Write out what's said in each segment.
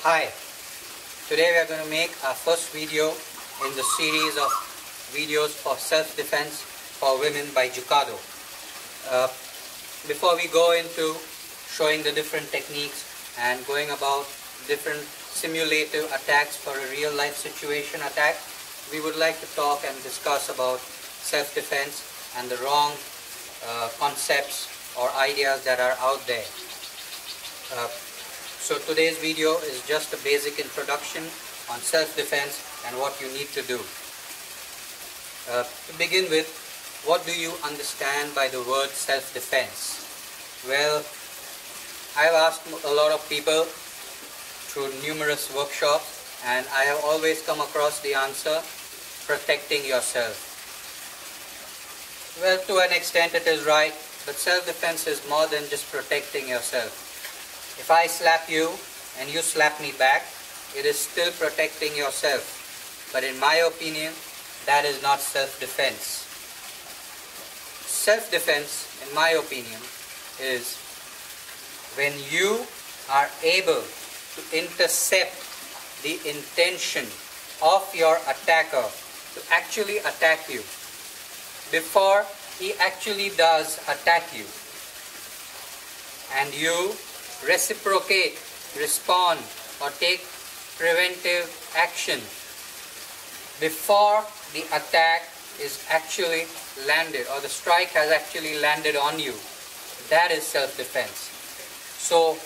Hi, today we are going to make our first video in the series of videos for self-defense for women by Jukaado. Before we go into showing the different techniques and going about different simulative attacks for a real life situation attack, we would like to talk and discuss about self-defense and the wrong concepts or ideas that are out there. So today's video is just a basic introduction on self-defense and what you need to do. To begin with, what do you understand by the word self-defense? Well, I've asked a lot of people through numerous workshops and I have always come across the answer, protecting yourself. Well, to an extent it is right, but self-defense is more than just protecting yourself. If I slap you and you slap me back, it is still protecting yourself. But in my opinion, that is not self-defense. Self-defense, in my opinion, is when you are able to intercept the intention of your attacker to actually attack you before he actually does attack you, and you reciprocate, respond, or take preventive action before the attack is actually landed or the strike has actually landed on you. That is self-defense. So,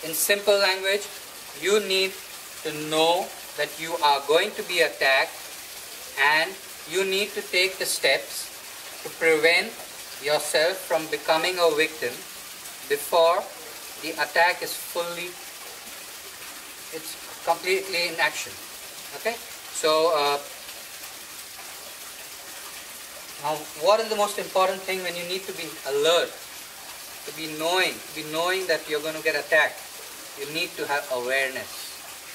in simple language, you need to know that you are going to be attacked and you need to take the steps to prevent yourself from becoming a victim before the attack is completely in action. Okay? So, now what is the most important thing when you need to be alert, to be knowing that you're going to get attacked? You need to have awareness.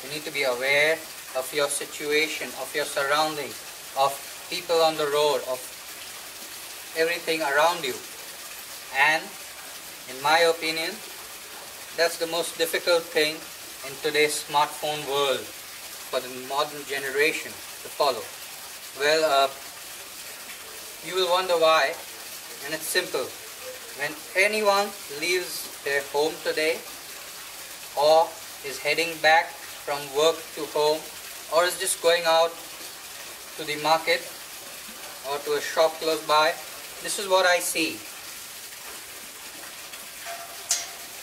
You need to be aware of your situation, of your surroundings, of people on the road, of everything around you. And in my opinion, that's the most difficult thing in today's smartphone world for the modern generation to follow. Well, you will wonder why, and it's simple. When anyone leaves their home today, or is heading back from work to home, or is just going out to the market or to a shop close by, this is what I see.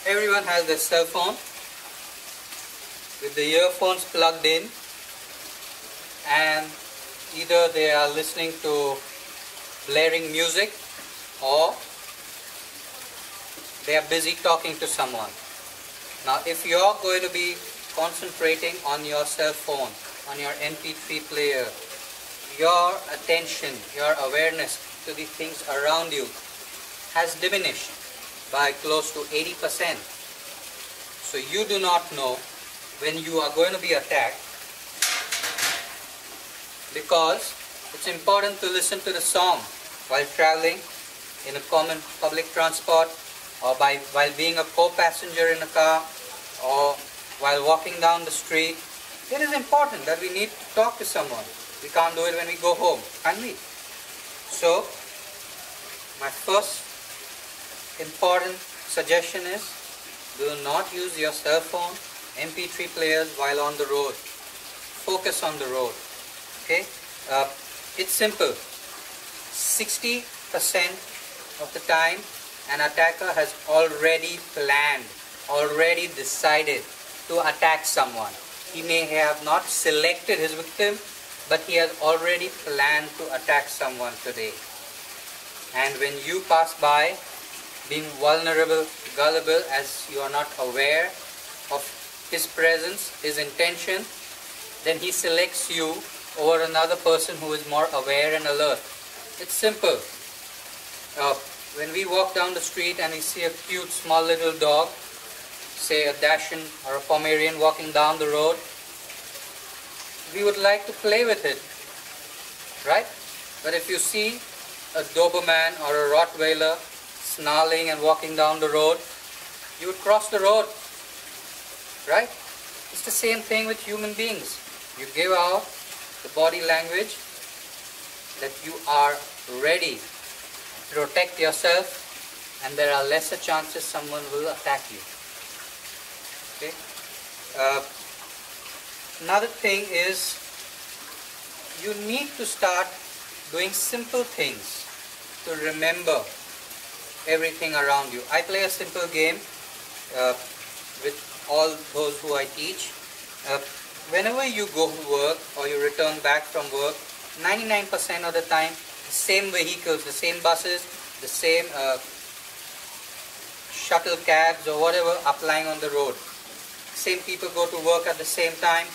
Everyone has their cell phone with the earphones plugged in, and either they are listening to blaring music or they are busy talking to someone. Now, if you are going to be concentrating on your cell phone, on your MP3 player, your attention, your awareness to the things around you has diminished by close to 80%. So you do not know when you are going to be attacked, because it's important to listen to the song while traveling in a common public transport, or while being a co-passenger in a car, or while walking down the street. It is important that we need to talk to someone. We can't do it when we go home, can we? So, my first important suggestion is, do not use your cell phone, MP3 players while on the road. Focus on the road. Okay? It's simple. 60% of the time, an attacker has already planned, already decided to attack someone. He may have not selected his victim, but he has already planned to attack someone today. And when you pass by, being vulnerable, gullible, as you are not aware of his presence, his intention, then he selects you over another person who is more aware and alert. It's simple. When we walk down the street and we see a cute small little dog, say a Dachshund or a Pomeranian walking down the road, we would like to play with it, right? But if you see a Doberman or a Rottweiler snarling and walking down the road, you would cross the road, right? It's the same thing with human beings. You give out the body language that you are ready to protect yourself, and there are lesser chances someone will attack you. Okay. Another thing is you need to start doing simple things to remember everything around you. I play a simple game with all those who I teach. Whenever you go to work or you return back from work, 99% of the time, the same vehicles, the same buses, the same shuttle cabs or whatever are plying on the road. Same people go to work at the same time,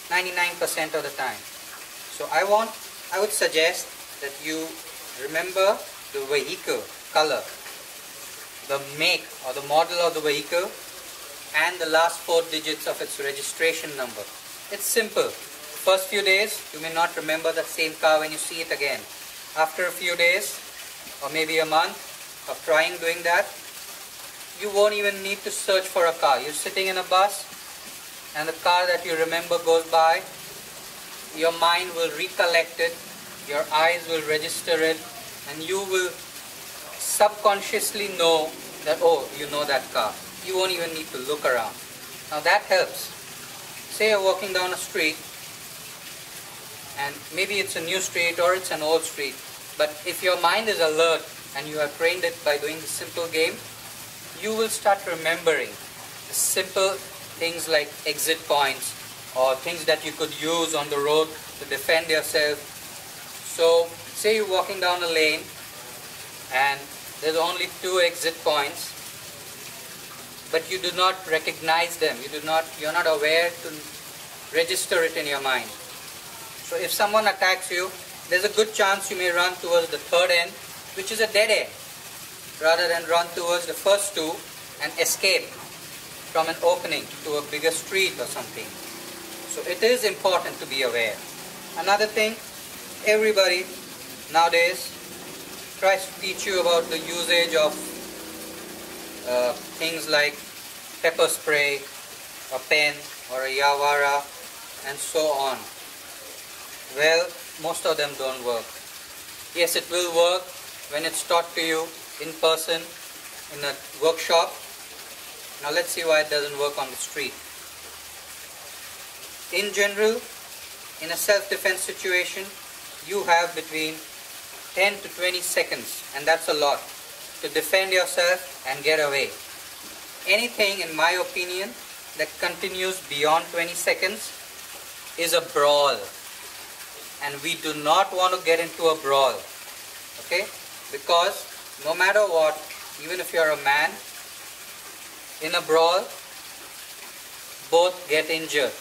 99% of the time. So I would suggest that you remember the vehicle color, the make or the model of the vehicle, and the last 4 digits of its registration number. It's simple. First few days, you may not remember the same car when you see it again. After a few days, or maybe a month of trying doing that, you won't even need to search for a car. You're sitting in a bus, and the car that you remember goes by, your mind will recollect it, your eyes will register it, and you will subconsciously know that, oh, you know that car. You won't even need to look around. Now that helps. Say you're walking down a street, and maybe it's a new street or it's an old street, but if your mind is alert and you have trained it by doing the simple game, you will start remembering the simple things like exit points or things that you could use on the road to defend yourself. So say you're walking down a lane and there's only 2 exit points, but you do not recognize them. You're not aware to register it in your mind. So if someone attacks you, there's a good chance you may run towards the third end, which is a dead end, rather than run towards the first 2 and escape from an opening to a bigger street or something. So it is important to be aware. Another thing, everybody nowadays tries to teach you about the usage of things like pepper spray, a pen or a yawara, and so on. Well, most of them don't work. Yes, it will work when it's taught to you in person in a workshop. Now let's see why it doesn't work on the street. In general, in a self-defense situation, you have between 10 to 20 seconds, and that's a lot, to defend yourself and get away. Anything, in my opinion, that continues beyond 20 seconds is a brawl. And we do not want to get into a brawl. Okay? Because no matter what, even if you're a man, in a brawl, both get injured.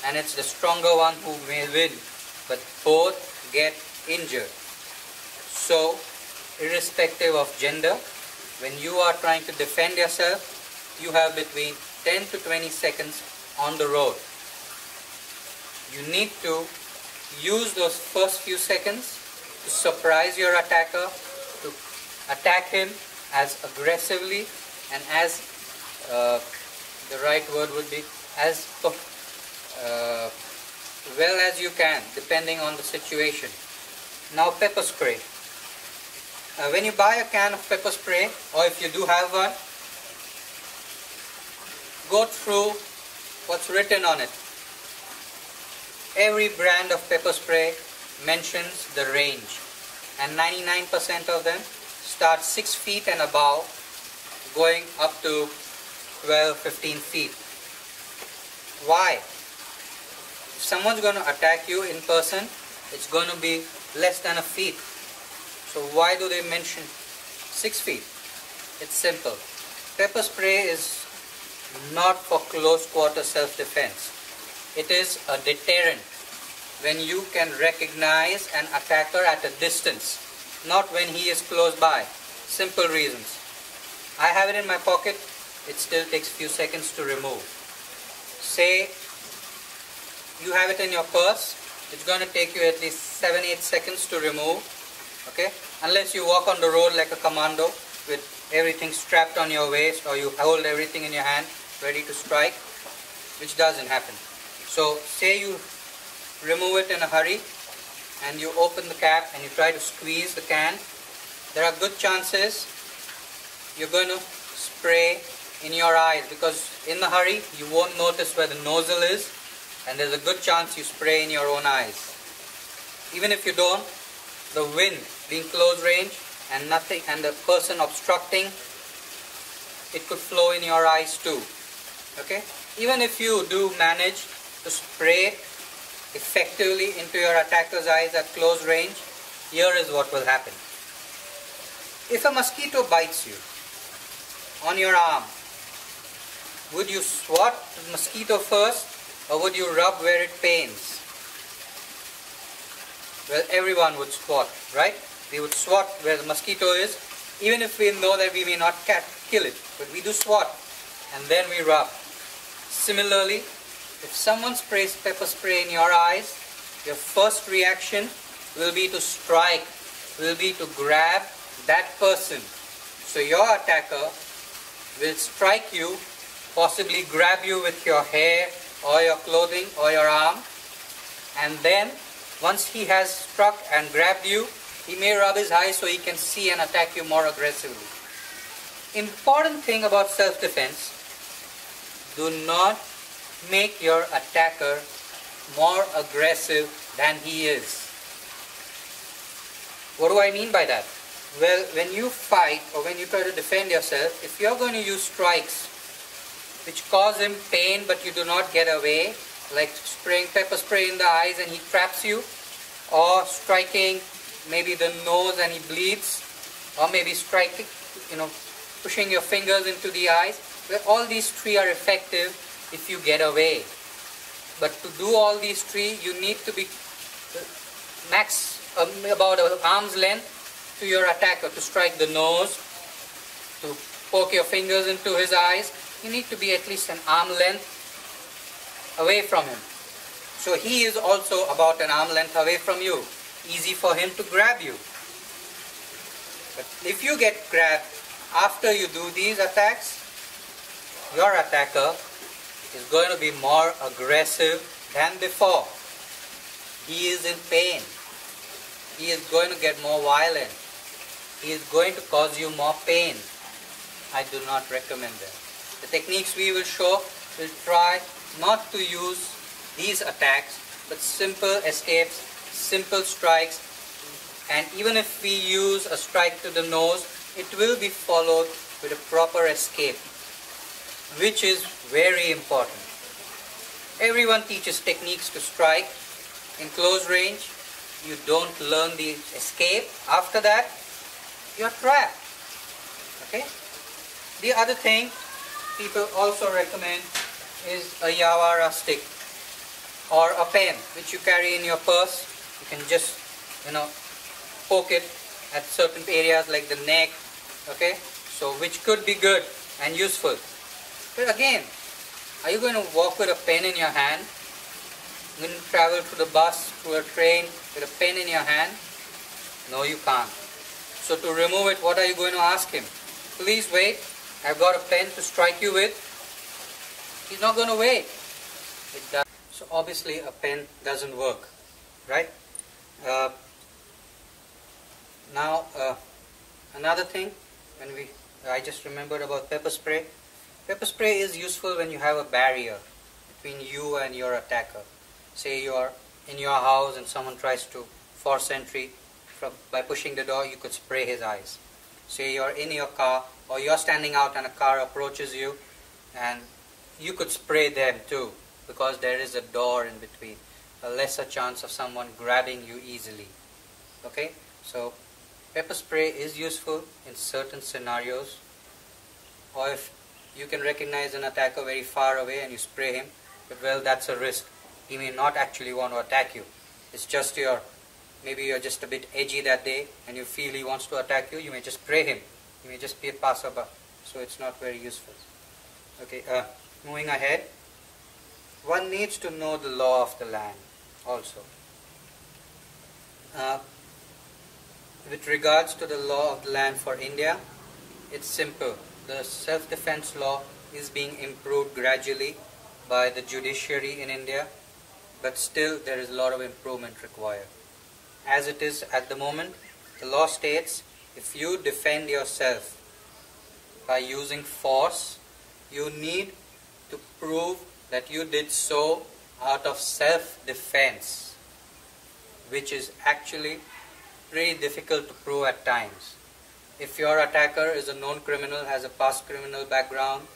And it's the stronger one who may win. But both get injured. So, irrespective of gender, when you are trying to defend yourself, you have between 10 to 20 seconds on the road. You need to use those first few seconds to surprise your attacker, to attack him as aggressively and as, the right word would be, as well as you can, depending on the situation. Now, pepper spray. When you buy a can of pepper spray, or if you do have one, go through what's written on it. Every brand of pepper spray mentions the range, and 99% of them start 6 feet and above, going up to 12, 15 feet. Why? If someone's going to attack you in person, it's going to be less than a feet. So why do they mention 6 feet? It's simple. Pepper spray is not for close quarter self-defense. It is a deterrent when you can recognize an attacker at a distance, not when he is close by. Simple reasons. I have it in my pocket, it still takes few seconds to remove. Say you have it in your purse, it's going to take you at least 7-8 seconds to remove. Okay? Unless you walk on the road like a commando with everything strapped on your waist, or you hold everything in your hand ready to strike. which doesn't happen. So say you remove it in a hurry and you open the cap and you try to squeeze the can, there are good chances you're going to spray in your eyes, because in the hurry you won't notice where the nozzle is, and there's a good chance you spray in your own eyes. Even if you don't, the wind being close range and nothing, and the person obstructing, it could flow in your eyes too. Okay? Even if you do manage to spray effectively into your attacker's eyes at close range, here is what will happen. If a mosquito bites you on your arm, would you swat the mosquito first, or would you rub where it pains? Well, everyone would swat, right? We would swat where the mosquito is, even if we know that we may not kill it, but we do swat and then we rub. Similarly, if someone sprays pepper spray in your eyes, your first reaction will be to strike, will be to grab that person. So your attacker will strike you, possibly grab you with your hair or your clothing or your arm, and then once he has struck and grabbed you, he may rub his eyes so he can see and attack you more aggressively. Important thing about self-defense, do not make your attacker more aggressive than he is. What do I mean by that? Well, when you fight or when you try to defend yourself, if you're going to use strikes which cause him pain but you do not get away, like spraying pepper spray in the eyes and he traps you, or striking maybe the nose and he bleeds, or maybe striking, pushing your fingers into the eyes, well, all these three are effective if you get away. But to do all these three, you need to be max about an arm's length to your attacker. To strike the nose, to poke your fingers into his eyes, you need to be at least an arm length away from him. So he is also about an arm length away from you. Easy for him to grab you. But if you get grabbed after you do these attacks, your attacker is going to be more aggressive than before. He is in pain. He is going to get more violent. He is going to cause you more pain. I do not recommend that. The techniques we will show will try not to use these attacks, but simple escapes, simple strikes, and even if we use a strike to the nose, it will be followed with a proper escape, which is very important. Everyone teaches techniques to strike in close range. You don't learn the escape. After that, you're trapped. Okay? The other thing people also recommend is a Yawara stick or a pen which you carry in your purse. You can just, poke it at certain areas like the neck. Okay? So which could be good and useful. But again, are you going to walk with a pen in your hand? You're going to travel through the bus, through a train with a pen in your hand? No, you can't. So to remove it, what are you going to ask him? Please wait, I've got a pen to strike you with. He's not going to wait. It does. So obviously a pen doesn't work, right? Now another thing, I just remembered about pepper spray. Pepper spray is useful when you have a barrier between you and your attacker. Say you're in your house and someone tries to force entry by pushing the door, you could spray his eyes. Say you're in your car or you're standing out and a car approaches you, and you could spray them too, because there is a door in between, a lesser chance of someone grabbing you easily. Okay, so pepper spray is useful in certain scenarios, or if you can recognize an attacker very far away and you spray him, but well, that's a risk. He may not actually want to attack you. It's just maybe you're just a bit edgy that day and you feel he wants to attack you, you may just spray him. You may just be a passerby. So it's not very useful. Okay, moving ahead. One needs to know the law of the land also. With regards to the law of the land for India, it's simple. The self-defense law is being improved gradually by the judiciary in India, but still there is a lot of improvement required. As it is at the moment, the law states if you defend yourself by using force, you need to prove that you did so out of self-defense, which is actually pretty difficult to prove at times. If your attacker is a known criminal, has a past criminal background,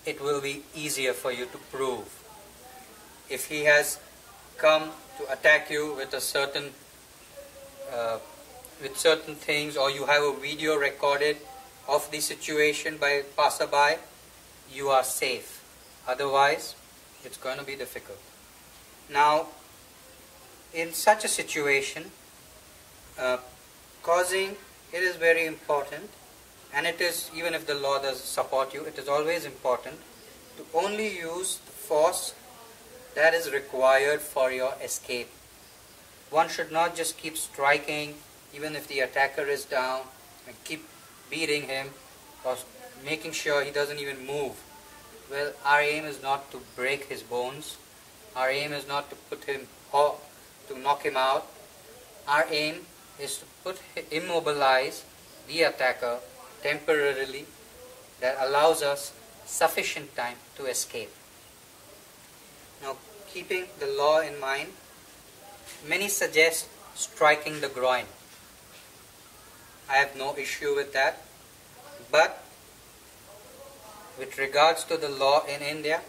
it will be easier for you to prove. If he has come to attack you with a certain things, or you have a video recorded of the situation by passerby, you are safe. Otherwise, it's going to be difficult. Now, in such a situation, it is very important, and it is, even if the law does support you, it is always important to only use the force that is required for your escape. One should not just keep striking, even if the attacker is down, and keep beating him or making sure he doesn't even move. Well, our aim is not to break his bones. Our aim is not to put him or to knock him out. Our aim is to immobilize the attacker temporarily, that allows us sufficient time to escape. Now, keeping the law in mind, many suggest striking the groin. I have no issue with that, but with regards to the law in India,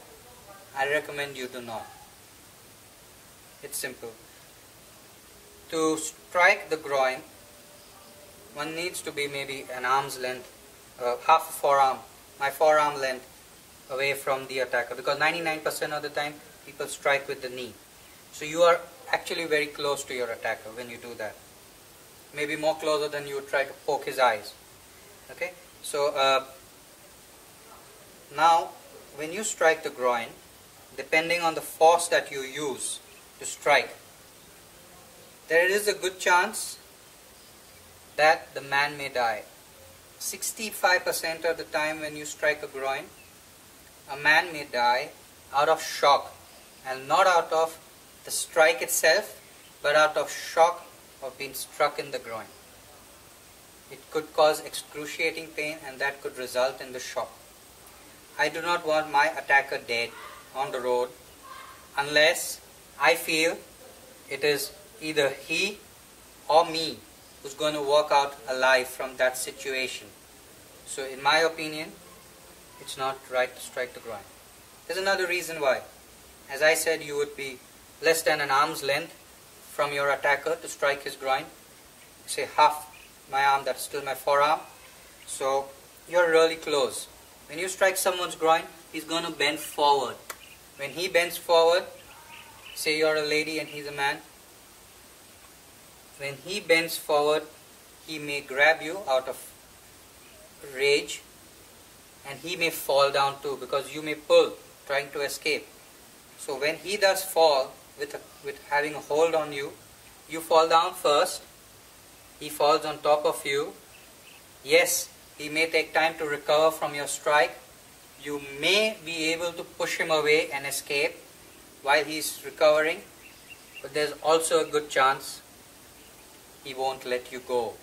I recommend you do not. It's simple. To strike the groin, one needs to be maybe an arm's length, half a forearm, my forearm length away from the attacker, because 99% of the time people strike with the knee. So you are actually very close to your attacker when you do that. Maybe more closer than you would try to poke his eyes. Okay? So now when you strike the groin, depending on the force that you use to strike, there is a good chance that the man may die. 65% of the time when you strike a groin, a man may die out of shock, and not out of the strike itself, but out of shock of being struck in the groin. It could cause excruciating pain, and that could result in the shock. I do not want my attacker dead on the road unless I feel it is either he or me who's going to walk out alive from that situation. So in my opinion, it's not right to strike the groin. There's another reason why. As I said, you would be less than an arm's length from your attacker to strike his groin. Say half my arm, that's still my forearm. So you're really close. When you strike someone's groin, he's going to bend forward. When he bends forward, say you're a lady and he's a man, when he bends forward, he may grab you out of rage, and he may fall down too, because you may pull trying to escape. So when he does fall with having a hold on you, you fall down first, he falls on top of you. Yes, he may take time to recover from your strike. You may be able to push him away and escape while he's recovering, but there's also a good chance he won't let you go.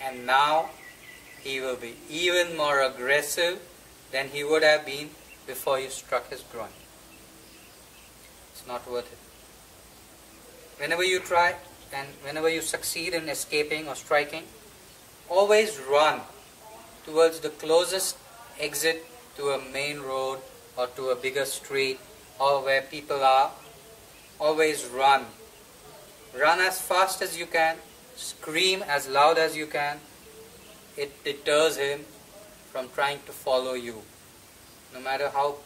And now he will be even more aggressive than he would have been before you struck his groin. It's not worth it. Whenever you try and whenever you succeed in escaping or striking, always run towards the closest exit to a main road or to a bigger street or where people are. Always run. Run as fast as you can. Scream as loud as you can. It deters him from trying to follow you. No matter how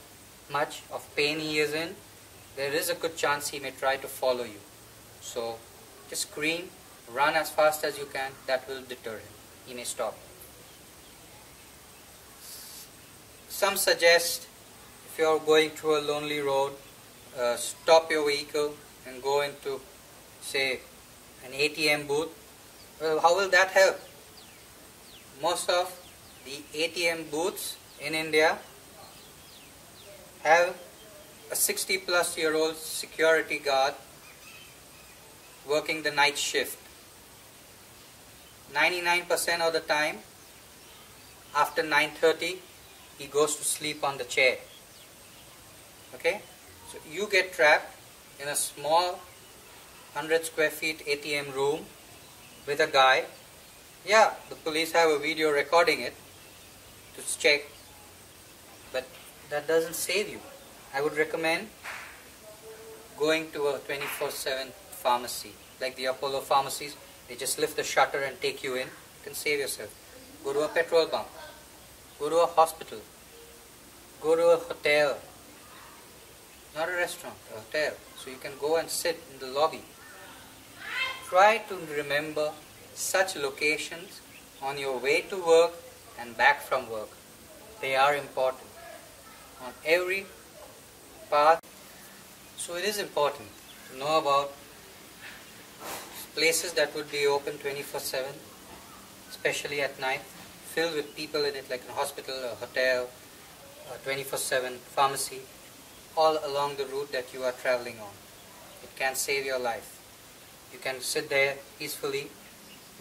much of pain he is in, there is a good chance he may try to follow you. So just scream, run as fast as you can. That will deter him. He may stop. Some suggest if you are going through a lonely road, stop your vehicle and go into, say, an ATM booth. Well, how will that help? Most of the ATM booths in India have a 60-plus-year-old security guard working the night shift. 99% of the time, after 9:30, he goes to sleep on the chair. Okay? So you get trapped in a small 100 square feet ATM room with a guy. Yeah, the police have a video recording it to check, but that doesn't save you. I would recommend going to a 24/7 pharmacy, like the Apollo pharmacies. They just lift the shutter and take you in. You can save yourself. Go to a petrol pump. Go to a hospital. Go to a hotel. Not a restaurant, a hotel. So you can go and sit in the lobby. Try to remember such locations on your way to work and back from work. They are important on every path. So it is important to know about places that would be open 24/7, especially at night, filled with people in it, like a hospital, a hotel, a 24/7 pharmacy, all along the route that you are traveling on. It can save your life. You can sit there peacefully.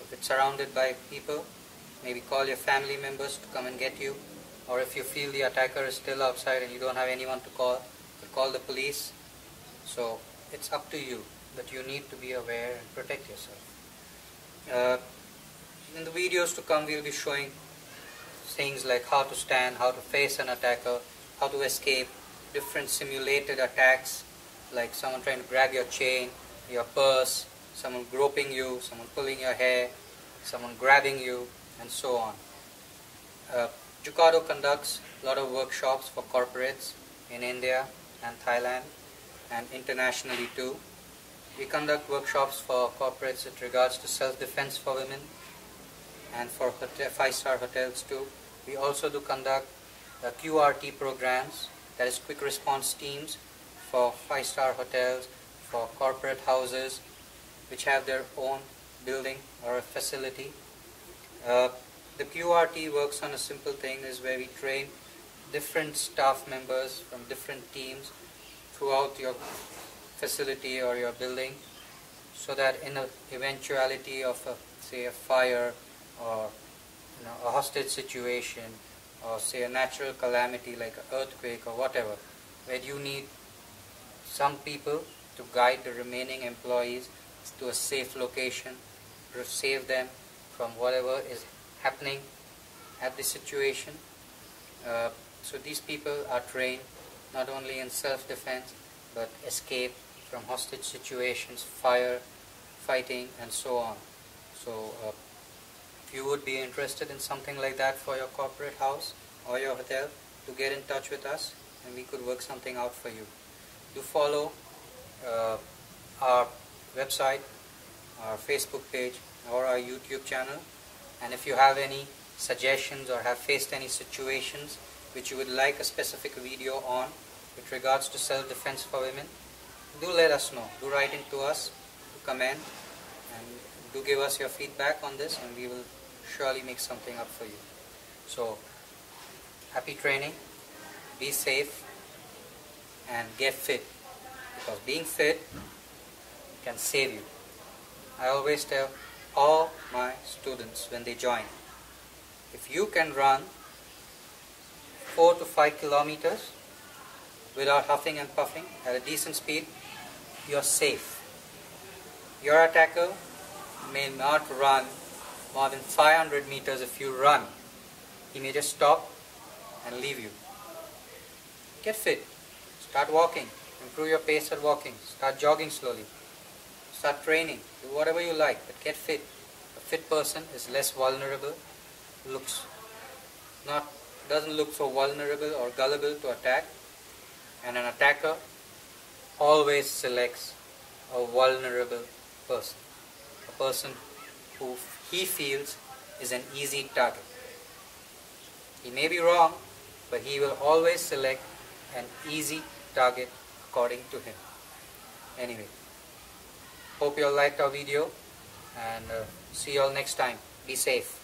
If it's surrounded by people, maybe call your family members to come and get you. Or if you feel the attacker is still outside and you don't have anyone to call the police. So it's up to you, but you need to be aware and protect yourself. In the videos to come, we'll be showing things like how to stand, how to face an attacker, how to escape, different simulated attacks, like someone trying to grab your chain, your purse, someone groping you, someone pulling your hair, someone grabbing you, and so on. Jukaado conducts a lot of workshops for corporates in India and Thailand and internationally too. We conduct workshops for corporates with regards to self-defense for women and for 5-star hotels too. We also do conduct QRT programs, that is quick response teams, for 5-star hotels, for corporate houses which have their own building or a facility. The QRT works on a simple thing, is where we train different staff members from different teams throughout your facility or your building, so that in an eventuality of say a fire or a hostage situation, or say a natural calamity like an earthquake or whatever, where you need some people to guide the remaining employees to a safe location, to save them from whatever is happening at the situation. So these people are trained not only in self-defense but escape from hostage situations, fire, fighting, and so on. So if you would be interested in something like that for your corporate house or your hotel, to get in touch with us and we could work something out for you. Do follow our website, our Facebook page, or our YouTube channel. And if you have any suggestions or have faced any situations which you would like a specific video on with regards to self-defense for women, do let us know. Do write in to us, do comment, and do give us your feedback on this, and we will surely make something up for you. So, happy training, be safe, and get fit, because being fit can save you. I always tell all my students when they join, if you can run 4 to 5 kilometers without huffing and puffing at a decent speed, you're safe. Your attacker may not run more than 500 meters if you run. He may just stop and leave you. Get fit. Start walking. Improve your pace at walking. Start jogging slowly. Start training. Do whatever you like, but get fit. A fit person is less vulnerable, doesn't look so vulnerable or gullible to attack, and an attacker always selects a vulnerable person, a person who he feels is an easy target. He may be wrong, but he will always select an easy target according to him. Anyway, hope you all liked our video, and see you all next time. Be safe.